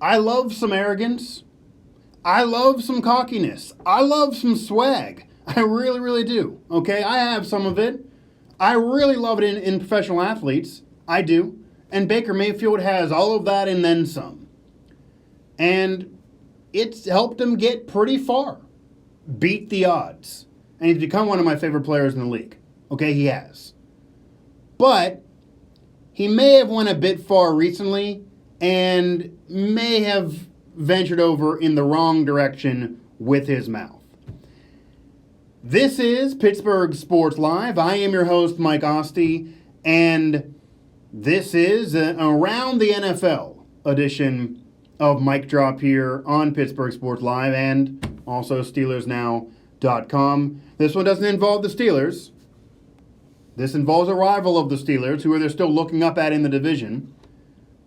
I love some arrogance. I love some cockiness. I love some swag. I really, really do. Okay, I have some of it. I really love it in professional athletes. I do. And Baker Mayfield has all of that and then some. And it's helped him get pretty far. Beat the odds. And he's become one of my favorite players in the league. Okay, he has. But he may have went a bit far recently and may have ventured over in the wrong direction with his mouth. This is Pittsburgh Sports Live. I am your host, Mike Asti, and this is an Around the NFL edition of Mike Drop here on Pittsburgh Sports Live and also SteelersNow.com. This one doesn't involve the Steelers. This involves a rival of the Steelers, who they're still looking up at in the division,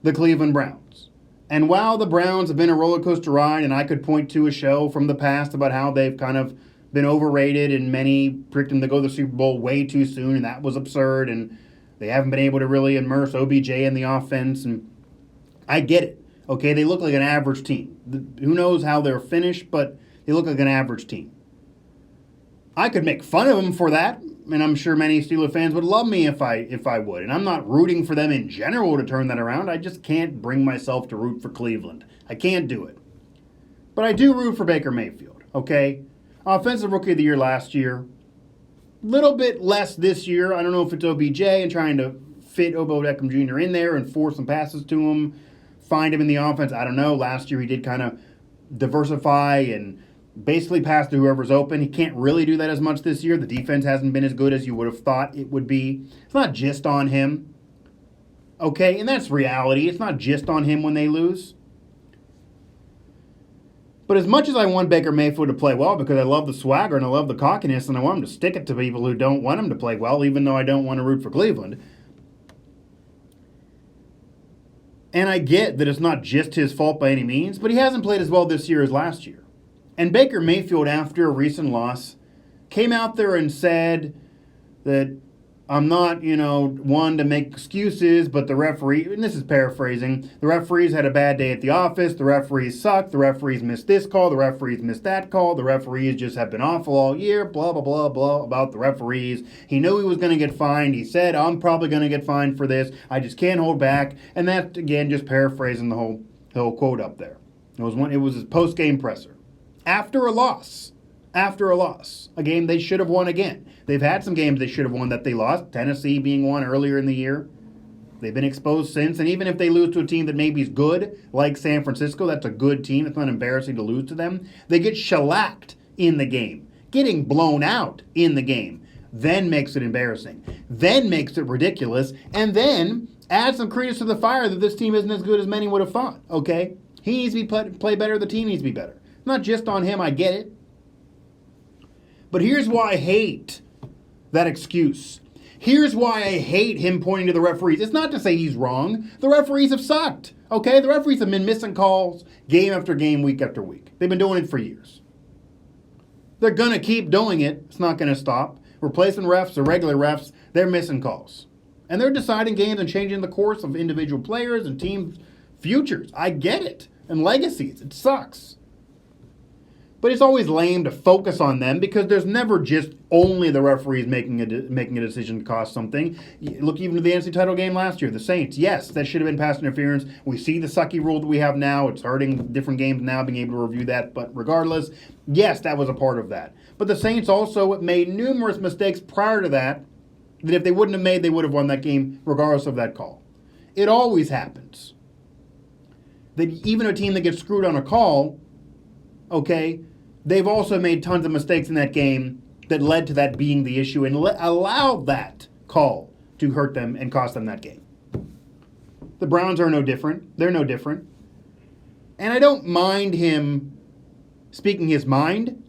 the Cleveland Browns. And while the Browns have been a roller coaster ride, and I could point to a show from the past about how they've kind of been overrated and many predicted them to go to the Super Bowl way too soon, and that was absurd, and they haven't been able to really immerse OBJ in the offense, and I get it. Okay, they look like an average team. Who knows how they're finished, but they look like an average team. I could make fun of them for that, and I'm sure many Steelers fans would love me if I would. And I'm not rooting for them in general to turn that around. I just can't bring myself to root for Cleveland. I can't do it. But I do root for Baker Mayfield, okay? Offensive Rookie of the Year last year. Little bit less this year. I don't know if it's OBJ and trying to fit Odell Beckham Jr. in there and force some passes to him, find him in the offense. I don't know. Last year he did kind of diversify and basically pass to whoever's open. He can't really do that as much this year. The defense hasn't been as good as you would have thought it would be. It's not just on him. Okay, and that's reality. It's not just on him when they lose. But as much as I want Baker Mayfield to play well because I love the swagger and I love the cockiness and I want him to stick it to people who don't want him to play well, even though I don't want to root for Cleveland. And I get that it's not just his fault by any means, but he hasn't played as well this year as last year. And Baker Mayfield, after a recent loss, came out there and said that I'm not, one to make excuses, but the referee, and this is paraphrasing, the referees had a bad day at the office, the referees sucked, the referees missed this call, the referees missed that call, the referees just have been awful all year, blah, blah, blah, blah, about the referees. He knew he was going to get fined. He said, I'm probably going to get fined for this. I just can't hold back. And that, again, just paraphrasing the whole quote up there. It was his post-game presser. After a loss, a game they should have won again. They've had some games they should have won that they lost, Tennessee being one earlier in the year. They've been exposed since, and even if they lose to a team that maybe is good, like San Francisco, that's a good team, it's not embarrassing to lose to them, they get shellacked in the game. Getting blown out in the game then makes it embarrassing, then makes it ridiculous, and then adds some credence to the fire that this team isn't as good as many would have thought, okay? He needs to be play better, the team needs to be better. Not just on him, I get it. But here's why I hate that excuse. Here's why I hate him pointing to the referees. It's not to say he's wrong. The referees have sucked, okay? The referees have been missing calls game after game, week after week. They've been doing it for years. They're going to keep doing it. It's not going to stop. Replacement refs or regular refs, they're missing calls. And they're deciding games and changing the course of individual players and team futures. I get it. And legacies. It sucks. But it's always lame to focus on them because there's never just only the referees making a decision to cost something. Look even to the NCAA title game last year, the Saints. Yes, that should have been pass interference. We see the sucky rule that we have now. It's hurting different games now, being able to review that. But regardless, yes, that was a part of that. But the Saints also made numerous mistakes prior to that if they wouldn't have made, they would have won that game regardless of that call. It always happens that even a team that gets screwed on a call, okay, they've also made tons of mistakes in that game that led to that being the issue and allowed that call to hurt them and cost them that game. The Browns are no different. They're no different. And I don't mind him speaking his mind,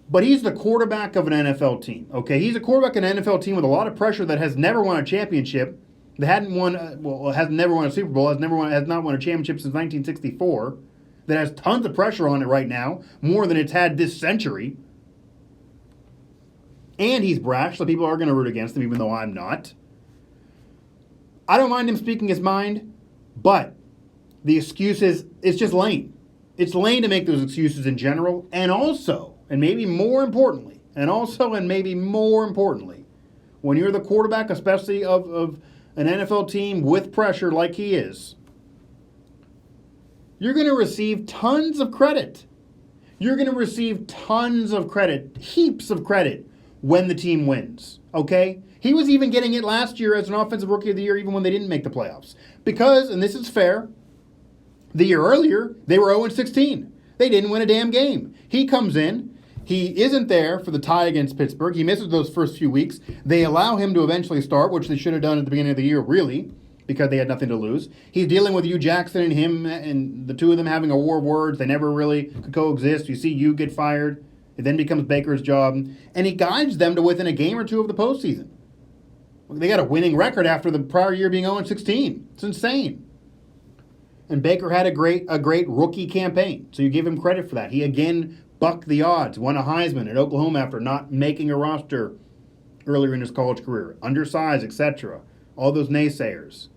but he's the quarterback of an NFL team, okay? He's a quarterback of an NFL team with a lot of pressure that has never won a championship, that has never won a Super Bowl, has not won a championship since 1964, that has tons of pressure on it right now, more than it's had this century. And he's brash, so people are going to root against him, even though I'm not. I don't mind him speaking his mind, but The excuses, it's just lame. It's lame to make those excuses in general, and also, and maybe more importantly, when you're the quarterback, especially of an NFL team with pressure like he is, you're going to receive tons of credit. You're going to receive tons of credit, heaps of credit, when the team wins, okay? He was even getting it last year as an offensive rookie of the year, even when they didn't make the playoffs. Because, and this is fair, the year earlier, they were 0-16. They didn't win a damn game. He comes in. He isn't there for the tie against Pittsburgh. He misses those first few weeks. They allow him to eventually start, which they should have done at the beginning of the year, really, because they had nothing to lose. He's dealing with Hugh Jackson and him, and the two of them having a war of words. They never really could coexist. You see Hugh get fired. It then becomes Baker's job. And he guides them to within a game or two of the postseason. They got a winning record after the prior year being 0-16. It's insane. And Baker had a great rookie campaign. So you give him credit for that. He again bucked the odds, won a Heisman at Oklahoma after not making a roster earlier in his college career. Undersized, etc. All those naysayers.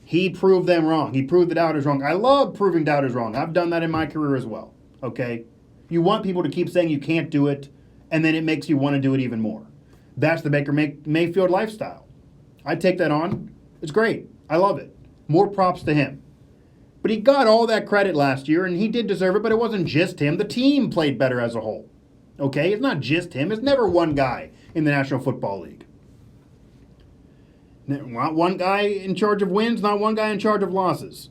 He proved them wrong. He proved the doubters wrong. I love proving doubters wrong. I've done that in my career as well. Okay? You want people to keep saying you can't do it, and then it makes you want to do it even more. That's the Baker Mayfield lifestyle. I take that on. It's great. I love it. More props to him. But he got all that credit last year, and he did deserve it, but it wasn't just him. The team played better as a whole. Okay? It's not just him. It's never one guy in the National Football League. Not one guy in charge of wins, not one guy in charge of losses.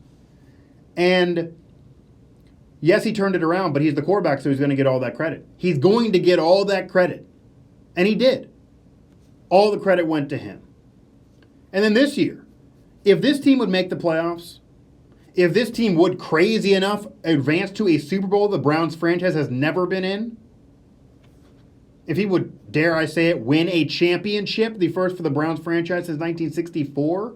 And yes, he turned it around, but he's the quarterback, so he's going to get all that credit. He's going to get all that credit. And he did. All the credit went to him. And then this year, if this team would make the playoffs, if this team would, crazy enough, advance to a Super Bowl the Browns franchise has never been in, if he would, dare I say it, win a championship, the first for the Browns franchise since 1964,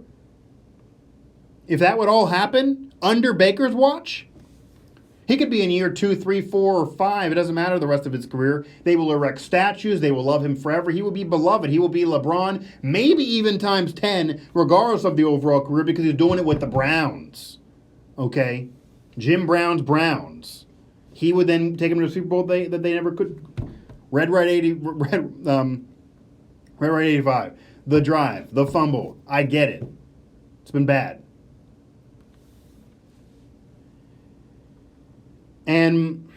if that would all happen under Baker's watch, he could be in year 2, 3, 4, or 5. It doesn't matter the rest of his career. They will erect statues. They will love him forever. He will be beloved. He will be LeBron, maybe even times 10, regardless of the overall career, because he's doing it with the Browns. Okay? Jim Brown's Browns. He would then take him to a Super Bowl that they never could. Red Right 85. The drive. The fumble. I get it. It's been bad. And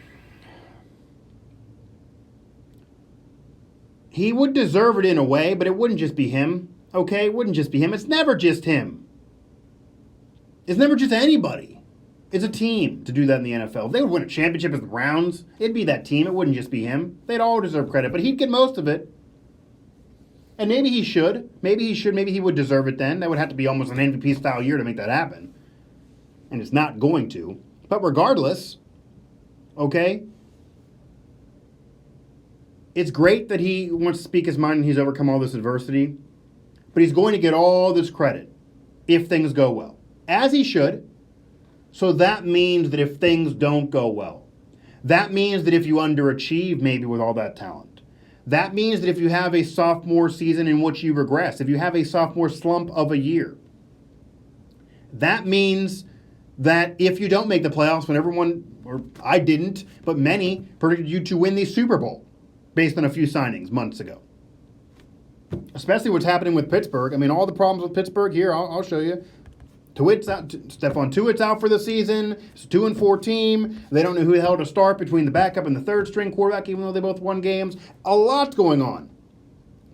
he would deserve it in a way, but it wouldn't just be him. Okay? It wouldn't just be him. It's never just him. It's never just anybody. It's a team to do that in the NFL. If they would win a championship as the Browns, it'd be that team. It wouldn't just be him. They'd all deserve credit, but he'd get most of it. And maybe he should. Maybe he would deserve it then. That would have to be almost an MVP-style year to make that happen. And it's not going to. But regardless, okay, it's great that he wants to speak his mind and he's overcome all this adversity. But he's going to get all this credit if things go well. As he should. So that means that if things don't go well, that means that if you underachieve maybe with all that talent, that means that if you have a sophomore season in which you regress, if you have a sophomore slump of a year, that means that if you don't make the playoffs when everyone, or I didn't, but many predicted you to win the Super Bowl based on a few signings months ago. Especially what's happening with Pittsburgh. I mean, all the problems with Pittsburgh here, I'll show you. Stephon Tuitt's out for the season. It's a 2-4 team. They don't know who the hell to start between the backup and the third string quarterback, even though they both won games. A lot going on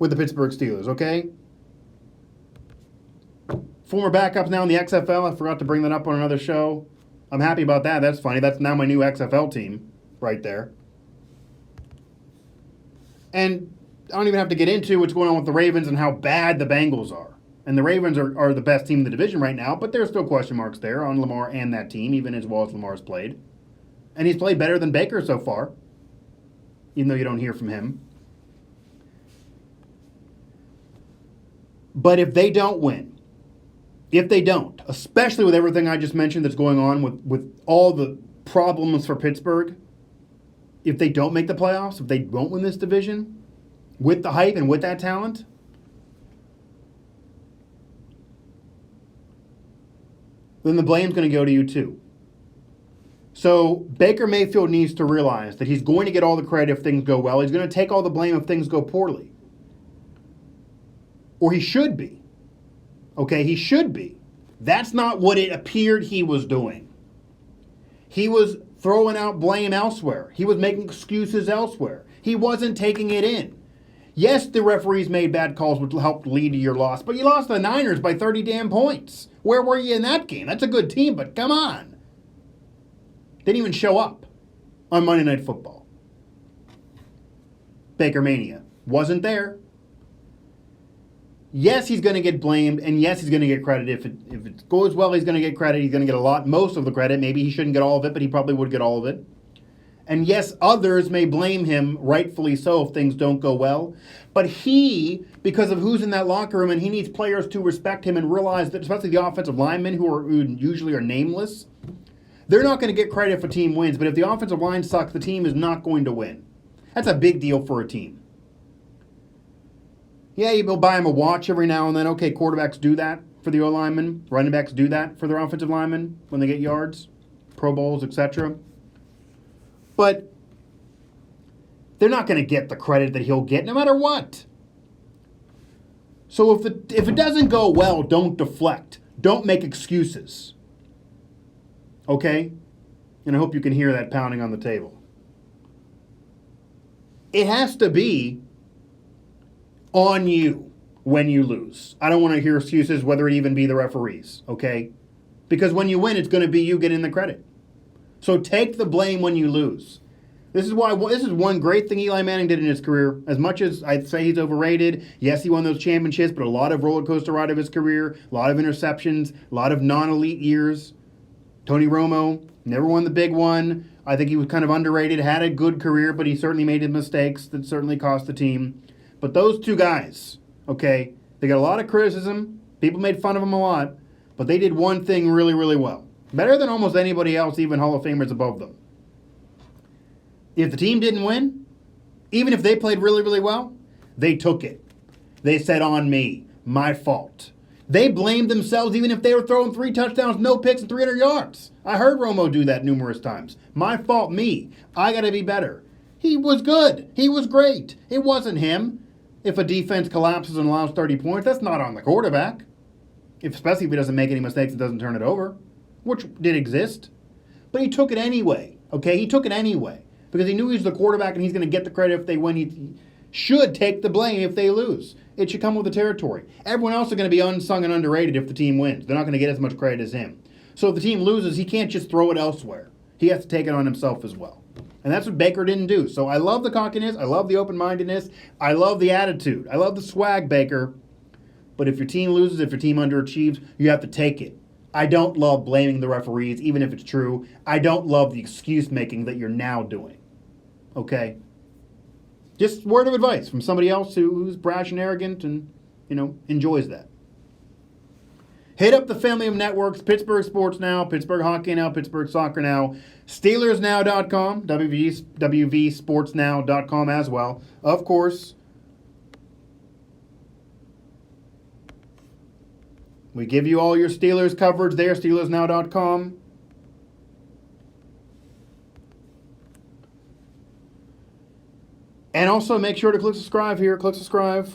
with the Pittsburgh Steelers, okay? Former backups now in the XFL. I forgot to bring that up on another show. I'm happy about that. That's funny. That's now my new XFL team right there. And I don't even have to get into what's going on with the Ravens and how bad the Bengals are. And the Ravens are the best team in the division right now, but there's still question marks there on Lamar and that team, even as well as Lamar's played. And he's played better than Baker so far, even though you don't hear from him. But if they don't win, especially with everything I just mentioned that's going on with all the problems for Pittsburgh, if they don't make the playoffs, if they won't win this division, with the hype and with that talent, then the blame's going to go to you too. So Baker Mayfield needs to realize that he's going to get all the credit if things go well. He's going to take all the blame if things go poorly. Or he should be. Okay, he should be. That's not what it appeared he was doing. He was throwing out blame elsewhere. He was making excuses elsewhere. He wasn't taking it in. Yes, the referees made bad calls which helped lead to your loss, but you lost the Niners by 30 damn points. Where were you in that game? That's a good team, but come on. Didn't even show up on Monday Night Football. Baker Mania wasn't there. Yes, he's going to get blamed, and yes, he's going to get credit. If it goes well, he's going to get credit. He's going to get most of the credit. Maybe he shouldn't get all of it, but he probably would get all of it. And yes, others may blame him, rightfully so, if things don't go well. But he, because of who's in that locker room, and he needs players to respect him and realize that, especially the offensive linemen who usually are nameless, they're not going to get credit if a team wins. But if the offensive line sucks, the team is not going to win. That's a big deal for a team. Yeah, you'll buy him a watch every now and then. Okay, quarterbacks do that for the O-linemen. Running backs do that for their offensive linemen when they get yards, Pro Bowls, etc. But they're not going to get the credit that he'll get no matter what. So if it doesn't go well, don't deflect. Don't make excuses. Okay? And I hope you can hear that pounding on the table. It has to be on you when you lose. I don't want to hear excuses, whether it even be the referees, okay? Because when you win, it's going to be you getting the credit. So take the blame when you lose. This is one great thing Eli Manning did in his career. As much as I'd say he's overrated, yes, he won those championships, but a lot of roller coaster ride of his career, a lot of interceptions, a lot of non-elite years. Tony Romo never won the big one. I think he was kind of underrated, had a good career, but he certainly made his mistakes that certainly cost the team. But those two guys, okay, they got a lot of criticism. People made fun of them a lot, but they did one thing really, really well. Better than almost anybody else, even Hall of Famers above them. If the team didn't win, even if they played really, really well, they took it. They said, on me, my fault. They blamed themselves even if they were throwing 3 touchdowns, no picks, and 300 yards. I heard Romo do that numerous times. My fault, me. I got to be better. He was good. He was great. It wasn't him. If a defense collapses and allows 30 points, that's not on the quarterback. Especially if he doesn't make any mistakes and doesn't turn it over, which did exist. But he took it anyway, okay? He took it anyway because he knew he was the quarterback and he's going to get the credit if they win. He should take the blame if they lose. It should come with the territory. Everyone else is going to be unsung and underrated if the team wins. They're not going to get as much credit as him. So if the team loses, he can't just throw it elsewhere. He has to take it on himself as well. And that's what Baker didn't do. So I love the cockiness. I love the open-mindedness. I love the attitude. I love the swag, Baker. But if your team loses, if your team underachieves, you have to take it. I don't love blaming the referees, even if it's true. I don't love the excuse-making that you're now doing. Okay? Just word of advice from somebody else who's brash and arrogant and, enjoys that. Hit up the family of networks, Pittsburgh Sports Now, Pittsburgh Hockey Now, Pittsburgh Soccer Now, SteelersNow.com, WVSportsNow.com as well. Of course, we give you all your Steelers coverage there, SteelersNow.com. And also make sure to click subscribe here. Click subscribe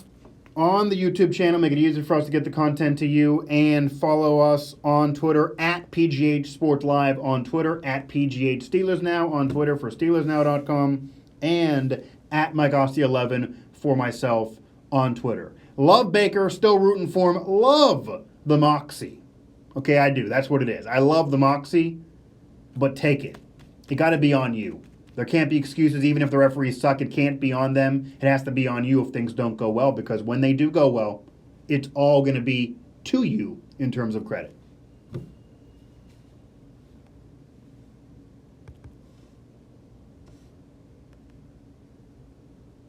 on the YouTube channel. Make it easier for us to get the content to you. And follow us on Twitter at PGH Sports Live on Twitter, at PGH Steelers Now on Twitter for SteelersNow.com, and at Mike Asti 11 for myself on Twitter. Love Baker, still rooting for him. Love the moxie. Okay, I do. That's what it is. I love the moxie, but take it. It got to be on you. There can't be excuses even if the referees suck. It can't be on them. It has to be on you if things don't go well, because when they do go well, it's all going to be to you in terms of credit.